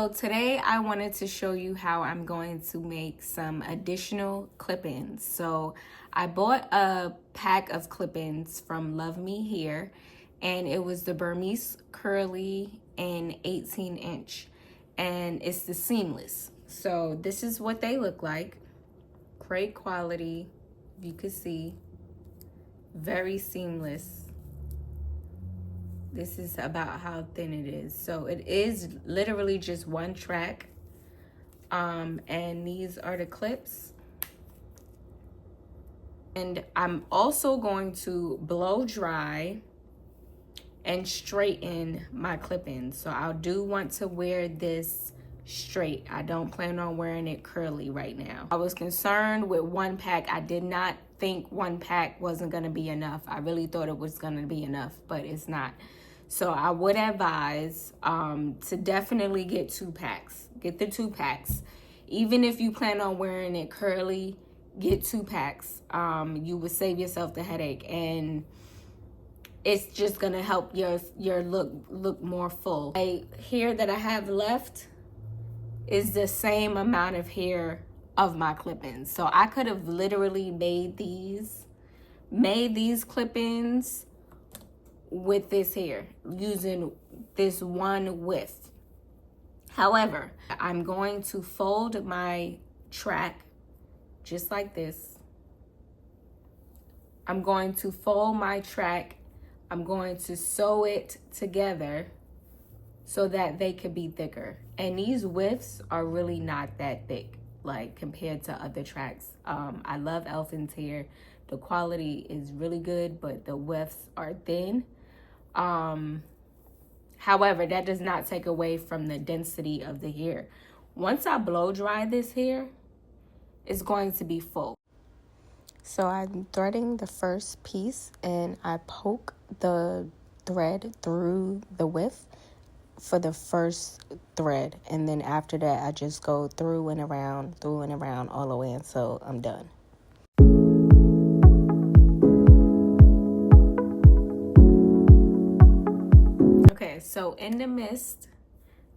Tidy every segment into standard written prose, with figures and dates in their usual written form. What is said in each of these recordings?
So today I wanted to show you how I'm going to make some additional clip-ins. So I bought a pack of clip-ins from Luv Me Hair, and it was the Burmese Curly in 18-inch, and it's the seamless. So this is what they look like. Great quality, you can see, very seamless. This is about how thin it is. So it is literally just one track. And these are the clips. And I'm also going to blow dry and straighten my clip-ins. So I do want to wear this straight. I don't plan on wearing it curly right now. I was concerned with one pack. I did not think one pack wasn't gonna be enough. I really thought it was gonna be enough, but it's not. So I would advise to definitely get 2 packs. Get the 2 packs. Even if you plan on wearing it curly, get 2 packs. You would save yourself the headache, and it's just gonna help your look more full. The hair that I have left is the same amount of hair of my clip-ins. So I could have literally made these clip-ins with this hair using this one width. However, I'm going to fold my track just like this. I'm going to fold my track. I'm going to sew it together so that they could be thicker. And these widths are really not that thick, like compared to other tracks. I love Elfin's hair. The quality is really good, but the widths are thin. However, that does not take away from the density of the hair. Once I blow dry this hair, it's going to be full. So I'm threading the first piece, and I poke the thread through the width for the first thread, and then after that I just go through and around all the way until I'm done. Okay, so in the midst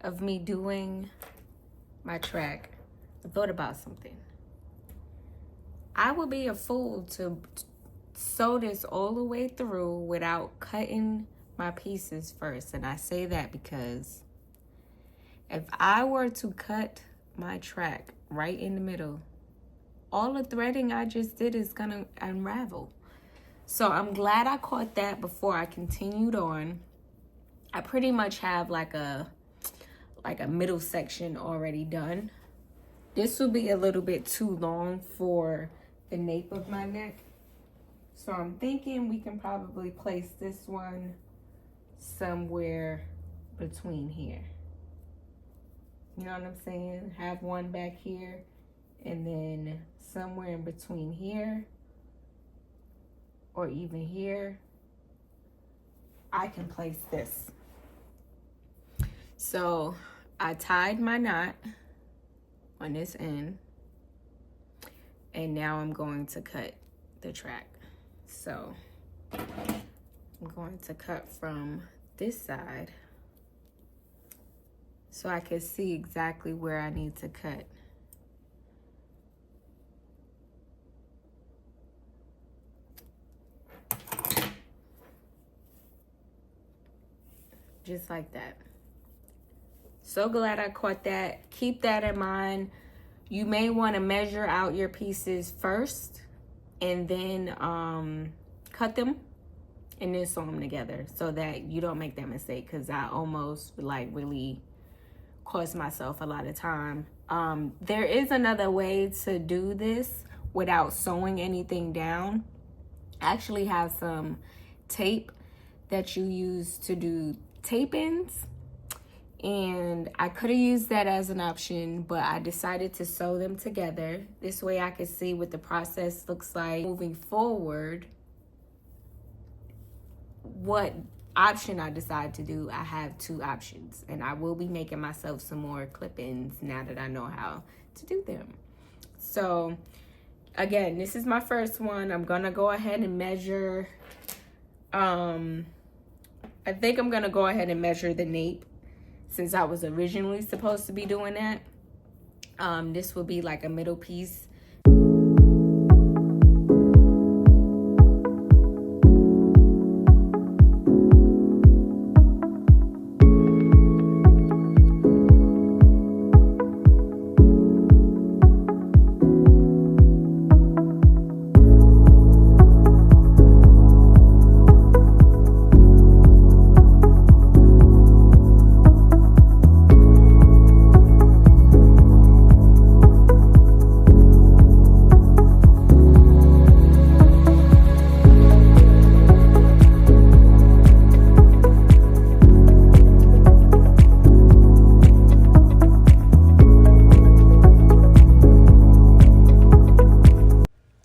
of me doing my track, I thought about something. I would be a fool to sew this all the way through without cutting my pieces first. And I say that because if I were to cut my track right in the middle, all the threading I just did is gonna unravel. So I'm glad I caught that before I continued on. I pretty much have like a middle section already done. This will be a little bit too long for the nape of my neck. So I'm thinking we can probably place this one somewhere between here. You know what I'm saying? Have one back here, and then somewhere in between here, or even here, I can place this. So I tied my knot on this end, and now I'm going to cut the track. So I'm going to cut from this side so I can see exactly where I need to cut. Just like that. So glad I caught that. Keep that in mind. You may want to measure out your pieces first and then cut them and then sew them together so that you don't make that mistake, because I almost really cost myself a lot of time. There is another way to do this without sewing anything down. I actually have some tape that you use to do tape-ins, and I could have used that as an option, but I decided to sew them together. This way I could see what the process looks like moving forward. What option I decide to do, I have 2 options, and I will be making myself some more clip-ins now that I know how to do them. So again, this is my first one. I'm gonna go ahead and measure. I think I'm gonna go ahead and measure the nape since I was originally supposed to be doing that. This will be like a middle piece.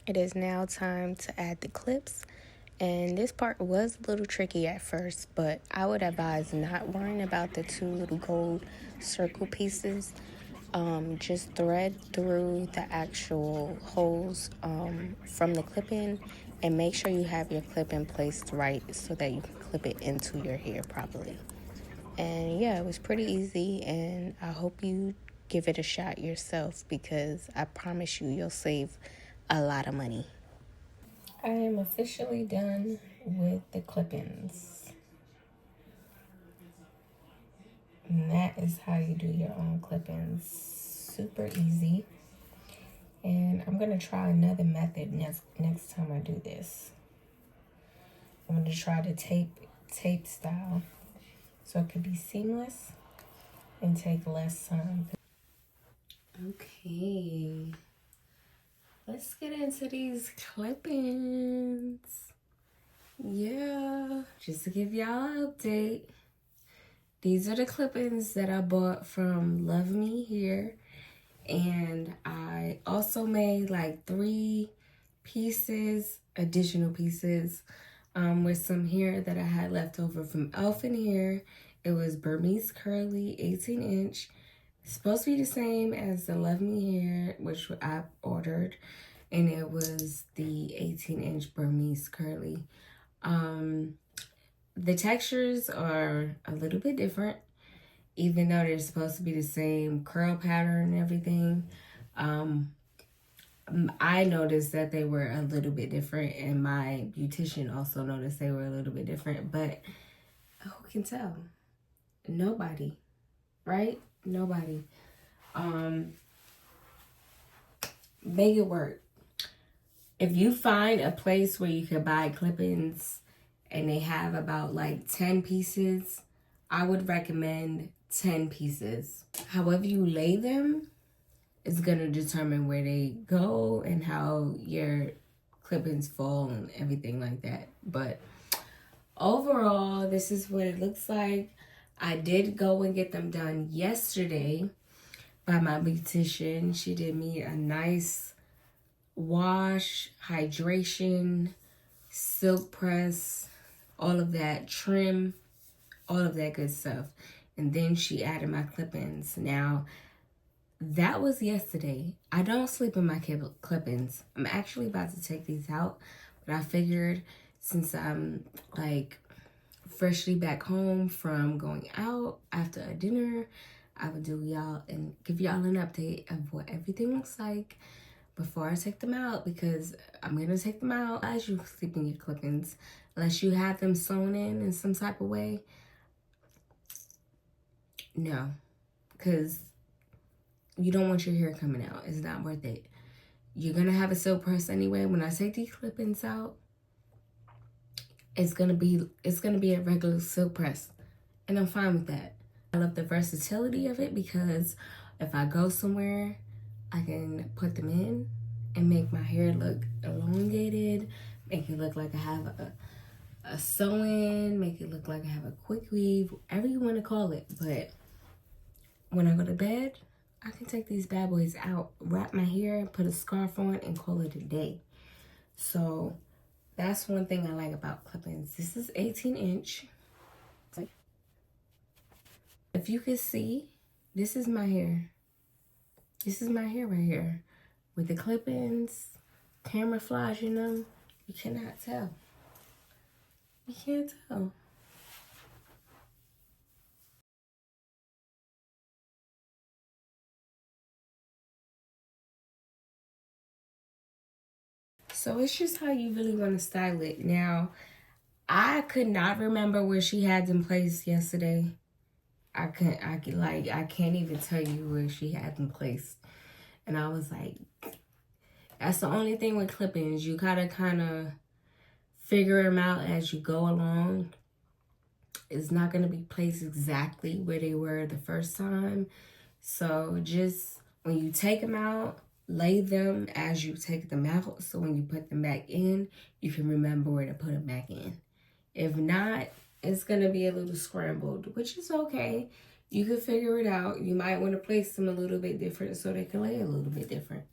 It is now time to add the clips, and this part was a little tricky at first, but I would advise not worrying about the two little gold circle pieces. Just thread through the actual holes from the clip-in, and make sure you have your clip-in placed right so that you can clip it into your hair properly. And yeah, it was pretty easy, and I hope you give it a shot yourself, because I promise you, you'll save a lot of money. I am officially done with the clip-ins. And that is how you do your own clip-ins. Super easy. And I'm gonna try another method next time I do this. I'm gonna try the tape style, so it could be seamless and take less time. Okay, let's get into these clip-ins. Yeah, just to give y'all an update, these are the clip-ins that I bought from Luv Me Hair. And I also made like 3 pieces, additional pieces, with some hair that I had left over from Elfin Hair. It was Burmese Curly, 18-inch. It's supposed to be the same as the Luv Me Hair, which I ordered. And it was the 18-inch Burmese Curly. The textures are a little bit different, even though they're supposed to be the same curl pattern and everything. I noticed that they were a little bit different, and my beautician also noticed they were a little bit different, but who can tell? Nobody, right? Nobody. Make it work. If you find a place where you can buy clip-ins and they have about like 10 pieces, I would recommend 10 pieces. However you lay them is gonna determine where they go and how your clip-ins fall and everything like that. But overall, this is what it looks like. I did go and get them done yesterday by my beautician. She did me a nice wash, hydration, silk press, all of that, trim, all of that good stuff. And then she added my clip-ins. Now, that was yesterday. I don't sleep in my clip-ins. I'm actually about to take these out, but I figured since I'm like freshly back home from going out after a dinner, I would do y'all and give y'all an update of what everything looks like before I take them out, because I'm gonna take them out as you sleep in your clip-ins, unless you have them sewn in some type of way. No, because you don't want your hair coming out. It's not worth it. You're gonna have a silk press anyway. When I take these clip-ins out, it's gonna be a regular silk press, and I'm fine with that. I love the versatility of it, because if I go somewhere, I can put them in and make my hair look elongated, make it look like I have a sew-in, make it look like I have a quick weave, whatever you want to call it. But when I go to bed, I can take these bad boys out, wrap my hair, put a scarf on, and call it a day. So that's one thing I like about clip-ins. This is 18-inch. If you can see, this is my hair. This is my hair right here. With the clip-ins, camouflaging them, you cannot tell. You can't tell. So it's just how you really want to style it. Now, I could not remember where she had them placed yesterday. I can't even tell you where she had them placed. And I was like, that's the only thing with clip-ins. You gotta kind of figure them out as you go along. It's not gonna be placed exactly where they were the first time. So just when you take them out, lay them as you take them out. So when you put them back in, you can remember where to put them back in. If not, it's going to be a little scrambled, which is okay. You can figure it out. You might want to place them a little bit different so they can lay a little bit different.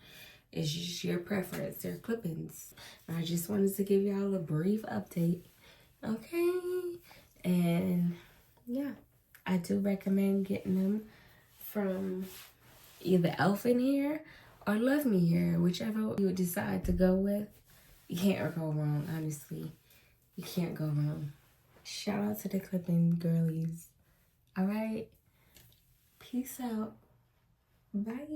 It's just your preference. They're clip-ins. I just wanted to give y'all a brief update. Okay? And yeah, I do recommend getting them from either Elfin Hair or Luv Me Hair, whichever you decide to go with. You can't go wrong, honestly. You can't go wrong. Shout out to the clipping girlies. All right. Peace out. Bye.